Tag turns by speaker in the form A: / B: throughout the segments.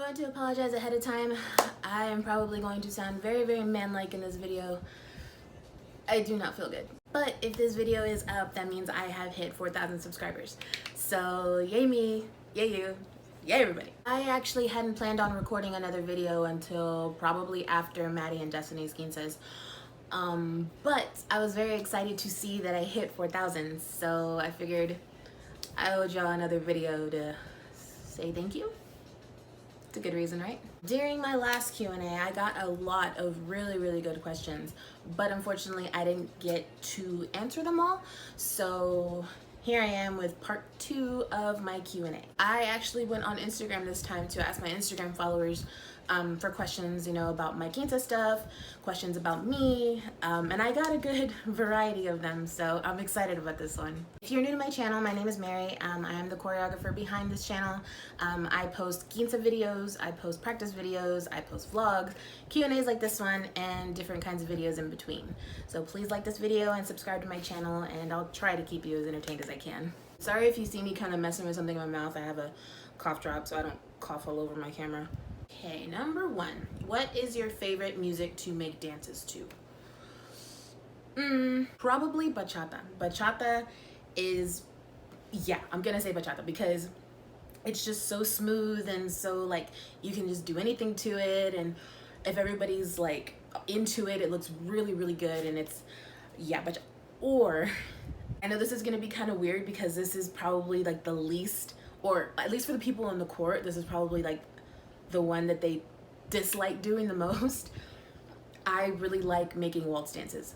A: going to apologize ahead of time. I am probably going to sound very, very man-like in this video. I do not feel good. But if this video is up, that means I have hit 4,000 subscribers. So yay me, yay you, yay everybody. I actually hadn't planned on recording another video until probably after Maddie and Destiny's Quince's. But I was very excited to see that I hit 4,000, so I figured I owed y'all another video to say thank you. It's a good reason, right? During my last Q&A, I got a lot of really good questions, but unfortunately I didn't get to answer them all. So here I am with part 2 of my Q&A. I actually went on Instagram this time to ask my Instagram followers for questions, you know, about my Quince stuff, questions about me, and I got a good variety of them, so I'm excited about this one. If you're new to my channel, my name is Mary. I am the choreographer behind this channel. I post Quince videos, I post practice videos, I post vlogs, Q&As like this one, and different kinds of videos in between. So please like this video and subscribe to my channel, and I'll try to keep you as entertained as I can. Sorry if you see me kind of messing with something in my mouth. I have a cough drop so I don't cough all over my camera. Okay, number 1. What is your favorite music to make dances to? Probably bachata. Bachata is, yeah, I'm gonna say bachata because it's just so smooth and so like you can just do anything to it, and if everybody's like into it, it looks really good, and it's, yeah, bachata. Or, I know this is gonna be kind of weird because this is probably like the least, or at least for the people in the court, this is probably like the one that they dislike doing the most. I really like making waltz dances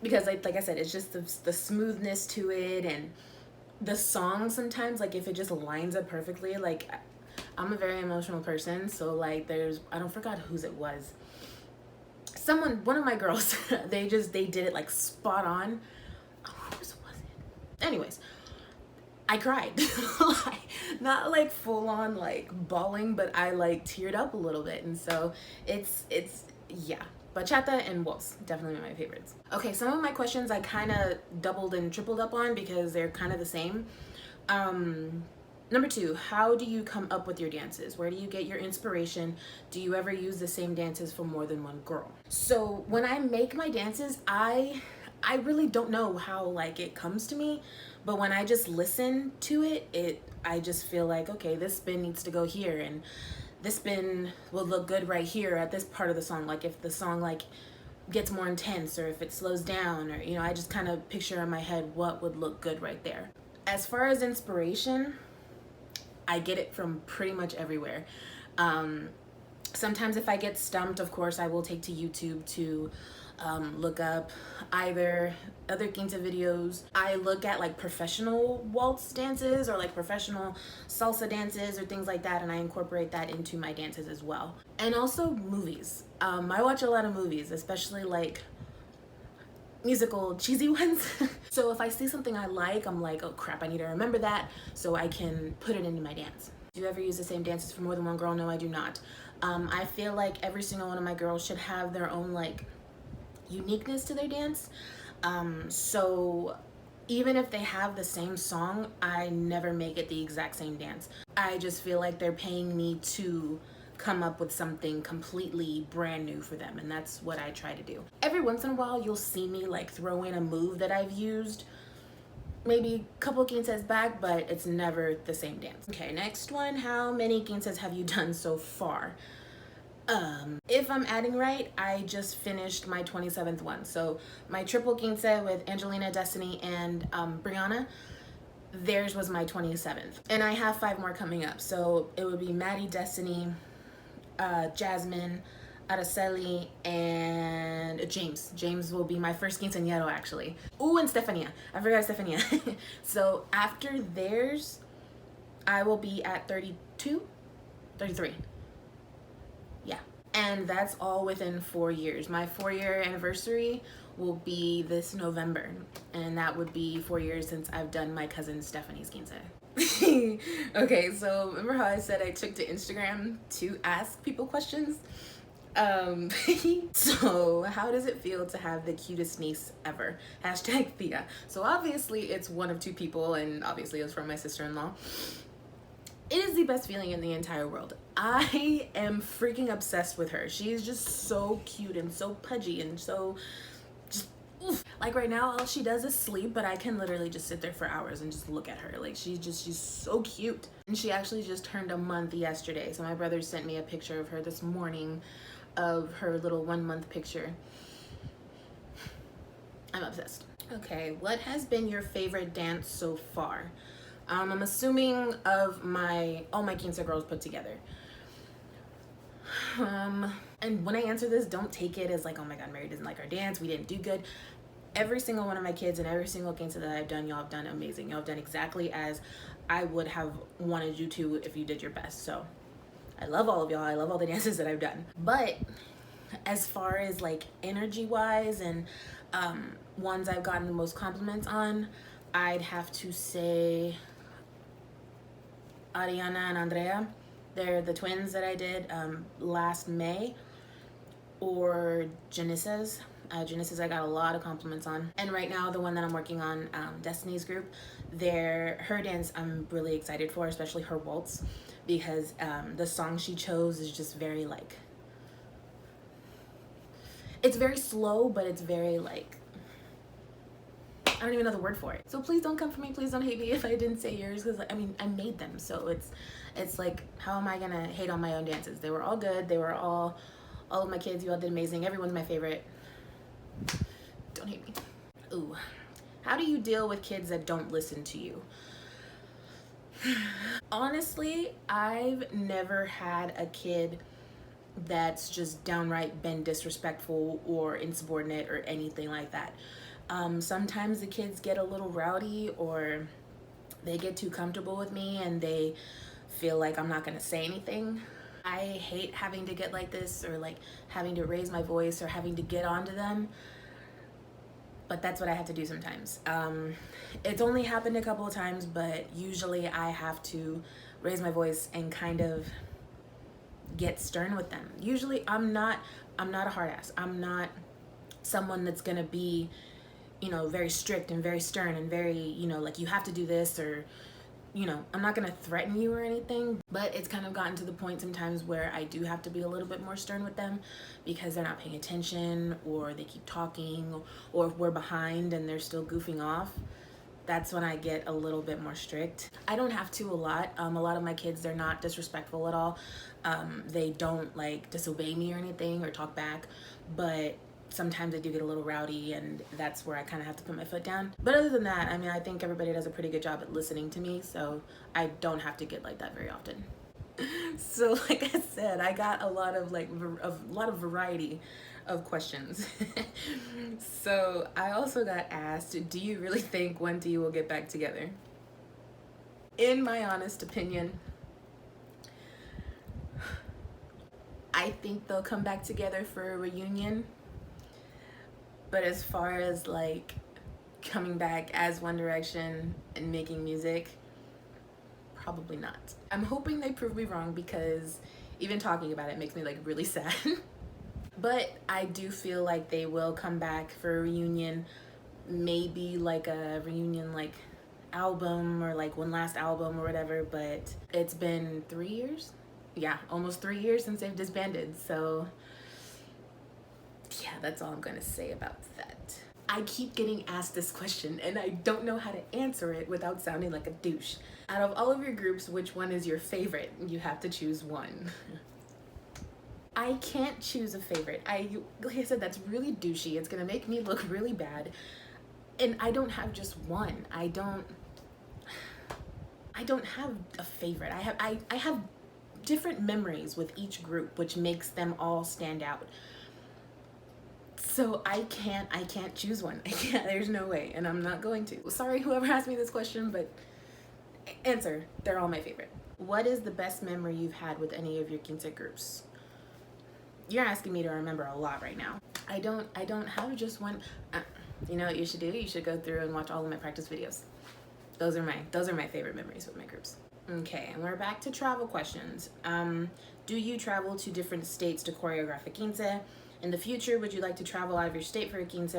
A: because like I said, it's just the smoothness to it, and the song sometimes, like if it just lines up perfectly. Like I'm a very emotional person, so like I don't forgot whose it was. One of my girls, they did it like spot on. Whose was it? Anyways, I cried. Not like full on like bawling, but I like teared up a little bit, and so it's yeah, bachata and waltz, definitely my favorites. Okay, some of my questions I kind of doubled and tripled up on because they're kind of the same. Number 2, how do you come up with your dances? Where do you get your inspiration? Do you ever use the same dances for more than one girl? So when I make my dances, I really don't know how like it comes to me, but when I just listen to it, I just feel like, okay, this spin needs to go here, and this spin will look good right here at this part of the song. Like if the song like gets more intense, or if it slows down, or, you know, I just kind of picture in my head what would look good right there. As far as inspiration, I get it from pretty much everywhere. Sometimes if I get stumped, of course, I will take to YouTube to look up either other Quince videos. I look at like professional waltz dances or like professional salsa dances or things like that, and I incorporate that into my dances as well. And also movies. I watch a lot of movies, especially like musical cheesy ones. So if I see something I like, I'm like, oh crap, I need to remember that so I can put it into my dance. Do you ever use the same dances for more than one girl? No, I do not. I feel like every single one of my girls should have their own like uniqueness to their dance. So even if they have the same song, I never make it the exact same dance. I just feel like they're paying me to come up with something completely brand new for them, and that's what I try to do. Every once in a while you'll see me like throw in a move that I've used maybe a couple Quinces back, but it's never the same dance. Okay, next one. How many Quinces have you done so far? If I'm adding right, I just finished my 27th one. So my triple Quince with Angelina, Destiny, and Brianna, theirs was my 27th. And I have 5 more coming up. So it would be Maddie, Destiny, Jasmine, Araceli, and James. James will be my first Quinceañera actually. Ooh, and Stefania. I forgot Stefania. So after theirs, I will be at 32, 33. Yeah, and that's all within 4 years. My 4-year anniversary will be this November, and that would be 4 years since I've done my cousin Stephanie's Quince. Okay, so remember how I said I took to Instagram to ask people questions? So how does it feel to have the cutest niece ever? Hashtag Thea. So obviously it's one of 2 people, and obviously it was from my sister-in-law. It is the best feeling in the entire world. I am freaking obsessed with her. She's just so cute and so pudgy and so just oof. Like right now all she does is sleep, but I can literally just sit there for hours and just look at her. Like she's so cute. And she actually just turned a month yesterday. So my brother sent me a picture of her this morning, of her little 1 month picture. I'm obsessed. Okay, what has been your favorite dance so far? I'm assuming of all my Quince girls put together. And when I answer this, don't take it as like, oh my god, Mary doesn't like our dance, we didn't do good. Every single one of my kids and every single Quince that I've done, y'all have done amazing. Y'all have done exactly as I would have wanted you to if you did your best. So I love all of y'all. I love all the dances that I've done. But as far as like energy wise and ones I've gotten the most compliments on, I'd have to say Ariana and Andrea. They're the twins that I did last May. Or Janice's. Janice's I got a lot of compliments on. And right now the one that I'm working on, Destiny's group, her dance I'm really excited for, especially her waltz, because the song she chose is just very like, it's very slow, but it's very like, I don't even know the word for it. So please don't come for me. Please don't hate me if I didn't say yours, because I mean, I made them. So it's like, how am I gonna hate on my own dances? They were all good. They were all of my kids, you all did amazing. Everyone's my favorite. Don't hate me. Ooh. How do you deal with kids that don't listen to you? Honestly, I've never had a kid that's just downright been disrespectful or insubordinate or anything like that. Sometimes the kids get a little rowdy, or they get too comfortable with me and they feel like I'm not gonna say anything. I hate having to get like this, or like having to raise my voice or having to get onto them, but that's what I have to do sometimes. It's only happened a couple of times, but usually I have to raise my voice and kind of get stern with them. Usually I'm not a hard ass. I'm not someone that's gonna be, very strict and very stern and very, like you have to do this, or I'm not gonna threaten you or anything, but it's kind of gotten to the point sometimes where I do have to be a little bit more stern with them because they're not paying attention, or they keep talking, or if we're behind and they're still goofing off. That's when I get a little bit more strict. I don't have to a lot. A lot of my kids, they're not disrespectful at all. They don't like disobey me or anything or talk back, but sometimes I do get a little rowdy, and that's where I kind of have to put my foot down. But other than that, I mean, I think everybody does a pretty good job at listening to me, so I don't have to get like that very often. So like I said, I got a lot of variety of questions. So I also got asked, do you really think One D will get back together? In my honest opinion, I think they'll come back together for a reunion. But as far as like coming back as One Direction and making music, probably not. I'm hoping they prove me wrong, because even talking about it makes me like really sad. But I do feel like they will come back for a reunion, maybe like a reunion like album, or like one last album or whatever. But it's been 3 years? Yeah, almost 3 years since they've disbanded. So yeah, that's all I'm gonna say about that. I keep getting asked this question and I don't know how to answer it without sounding like a douche. Out of all of your groups, which one is your favorite? You have to choose one. I can't choose a favorite. Like I said, that's really douchey. It's gonna make me look really bad. And I don't have just one. I don't have a favorite. I have different memories with each group, which makes them all stand out. So I can't choose one. There's no way, and I'm not going to. Sorry, whoever asked me this question, but answer, they're all my favorite. What is the best memory you've had with any of your Quince groups? You're asking me to remember a lot right now. I don't have just one. You know what you should do? You should go through and watch all of my practice videos. Those are my favorite memories with my groups. Okay, and we're back to travel questions. Do you travel to different states to choreograph a Quince? In the future, would you like to travel out of your state for a Quince?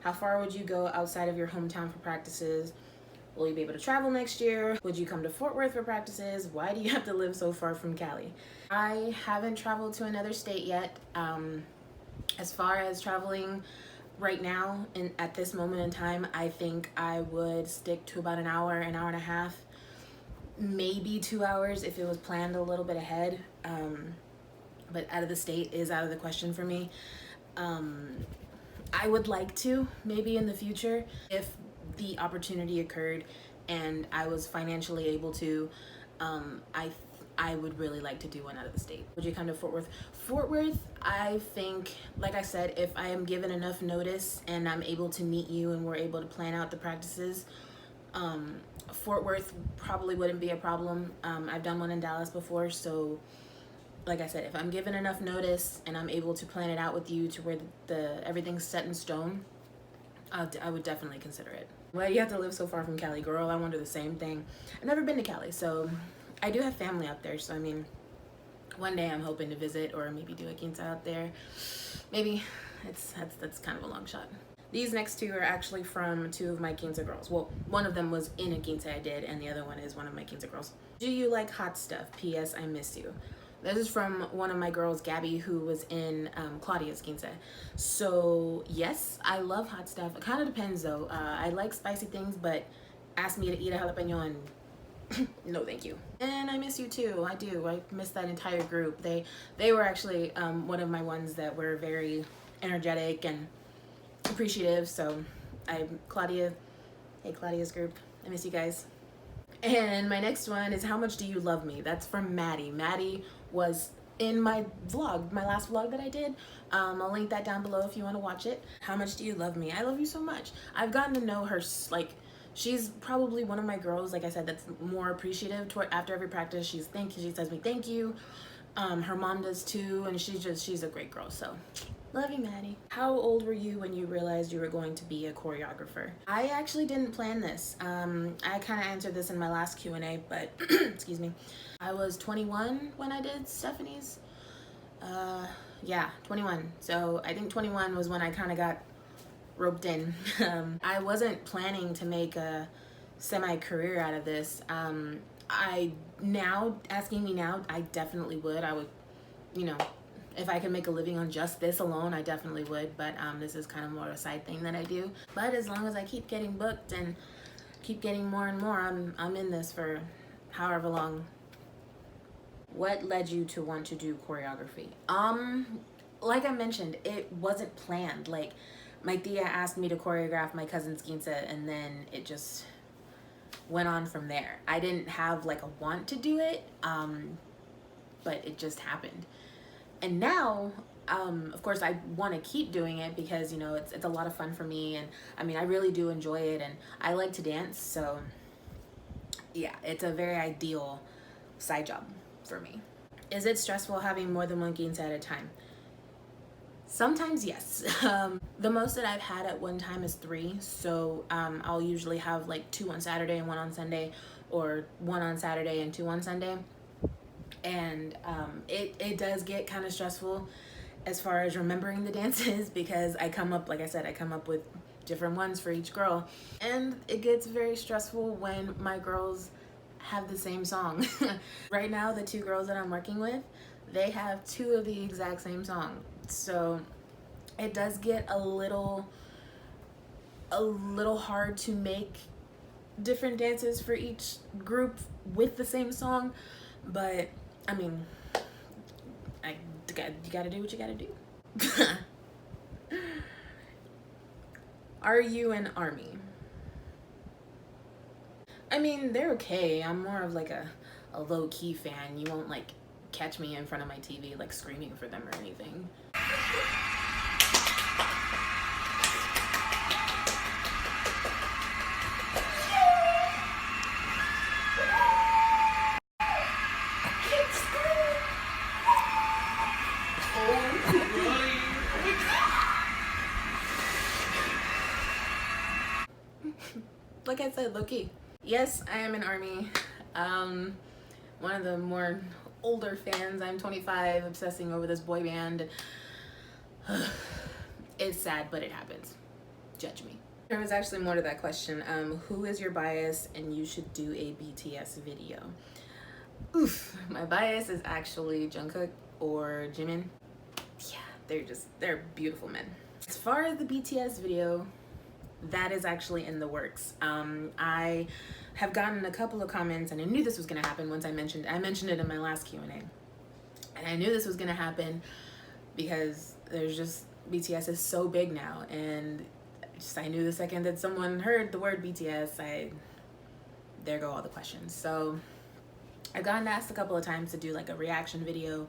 A: How far would you go outside of your hometown for practices? Will you be able to travel next year? Would you come to Fort Worth for practices? Why do you have to live so far from Cali? I haven't traveled to another state yet. As far as traveling right now, at this moment in time, I think I would stick to about an hour and a half, maybe 2 hours if it was planned a little bit ahead. But out of the state is out of the question for me. I would like to, maybe in the future, if the opportunity occurred and I was financially able to, I would really like to do one out of the state. Would you come to Fort Worth? Fort Worth, I think, like I said, if I am given enough notice and I'm able to meet you and we're able to plan out the practices, Fort Worth probably wouldn't be a problem. I've done one in Dallas before, so like I said, if I'm given enough notice and I'm able to plan it out with you to where everything's set in stone, I would definitely consider it. Why do you have to live so far from Cali? Girl, I wonder the same thing. I've never been to Cali, so I do have family out there, so I mean, one day I'm hoping to visit or maybe do a quince out there. Maybe. That's kind of a long shot. These next two are actually from two of my quince girls. Well, one of them was in a quince I did, and the other one is one of my quince girls. Do you like hot stuff? P.S. I miss you. This is from one of my girls, Gabby, who was in Claudia's quince. So yes, I love hot stuff. It kind of depends though. I like spicy things, but ask me to eat a jalapeno and no thank you. And I miss you too. I do. I miss that entire group. They were actually one of my ones that were very energetic and appreciative. So Claudia, hey Claudia's group, I miss you guys. And my next one is How Much Do You Love Me? That's from Maddie. Maddie was in my vlog, my last vlog that I did. I'll link that down below if you want to watch it. How much do you love me? I love you so much. I've gotten to know her, like, she's probably one of my girls, like I said, that's more appreciative after every practice. She says me thank you. Her mom does too, and she's a great girl, so love you, Maddie. How old were you when you realized you were going to be a choreographer? I actually didn't plan this. I kind of answered this in my last Q&A, but excuse me. I was 21 when I did Stephanie's. Yeah, 21. So I think 21 was when I kind of got roped in. I wasn't planning to make a semi-career out of this. Asking me now, I definitely would. I would, you know, if I could make a living on just this alone, I definitely would, but this is kind of more a side thing that I do. But as long as I keep getting booked and keep getting more and more, I'm in this for however long. What led you to want to do choreography? Like I mentioned, it wasn't planned. Like, my tia asked me to choreograph my cousin's quince, and then it just went on from there. I didn't have like a want to do it, but it just happened. And now, of course, I want to keep doing it because, you know, it's a lot of fun for me. And I mean, I really do enjoy it, and I like to dance. So yeah, it's a very ideal side job for me. Is it stressful having more than one quince at a time? Sometimes, yes. The most that I've had at one time is 3. So I'll usually have like 2 on Saturday and 1 on Sunday, or 1 on Saturday and 2 on Sunday. And it does get kind of stressful as far as remembering the dances because I come up, like I said, I come up with different ones for each girl. And it gets very stressful when my girls have the same song. Right now, the 2 girls that I'm working with, they have 2 of the exact same song. So it does get a little hard to make different dances for each group with the same song, but I mean, you gotta do what you gotta do. Are you an ARMY? I mean, they're okay. I'm more of like a low-key fan. You won't like catch me in front of my TV like screaming for them or anything. Like I said, low-key. Yes, I am an ARMY. One of the more older fans. I'm 25, obsessing over this boy band. It's sad, but it happens. Judge me. There was actually more to that question. Who is your bias and you should do a BTS video? Oof, my bias is actually Jungkook or Jimin. Yeah, they're beautiful men. As far as the BTS video, that is actually in the works. I have gotten a couple of comments, and I knew this was gonna happen once I mentioned it in my last Q&A. And I knew this was gonna happen because there's just, BTS is so big now, and I knew the second that someone heard the word BTS, there go all the questions. So I've gotten asked a couple of times to do like a reaction video,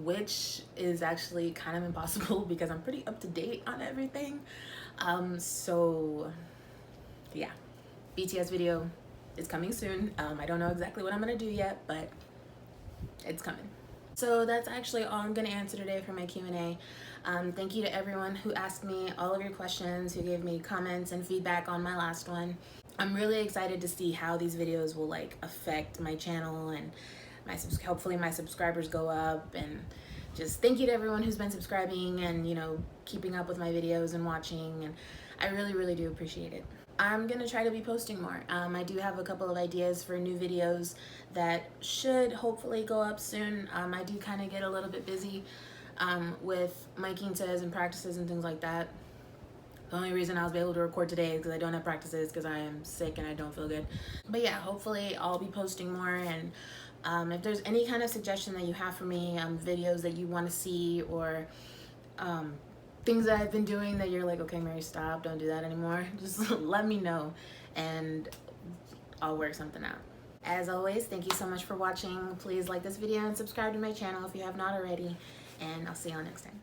A: which is actually kind of impossible because I'm pretty up to date on everything. So yeah, BTS video is coming soon. I don't know exactly what I'm gonna do yet, but it's coming. So that's actually all I'm gonna answer today for my Q&A. Thank you to everyone who asked me all of your questions, who gave me comments and feedback on my last one. I'm really excited to see how these videos will like affect my channel, and hopefully my subscribers go up, and just thank you to everyone who's been subscribing and, you know, keeping up with my videos and watching, and I really do appreciate it. I'm gonna try to be posting more. I do have a couple of ideas for new videos that should hopefully go up soon. I do kind of get a little bit busy with my quinces and practices and things like that. The only reason I was able to record today is because I don't have practices because I am sick and I don't feel good. But yeah, hopefully I'll be posting more, and if there's any kind of suggestion that you have for me, videos that you want to see, or things that I've been doing that you're like, okay, Mary, stop, don't do that anymore, just let me know and I'll work something out. As always, thank you so much for watching. Please like this video and subscribe to my channel if you have not already, and I'll see y'all next time.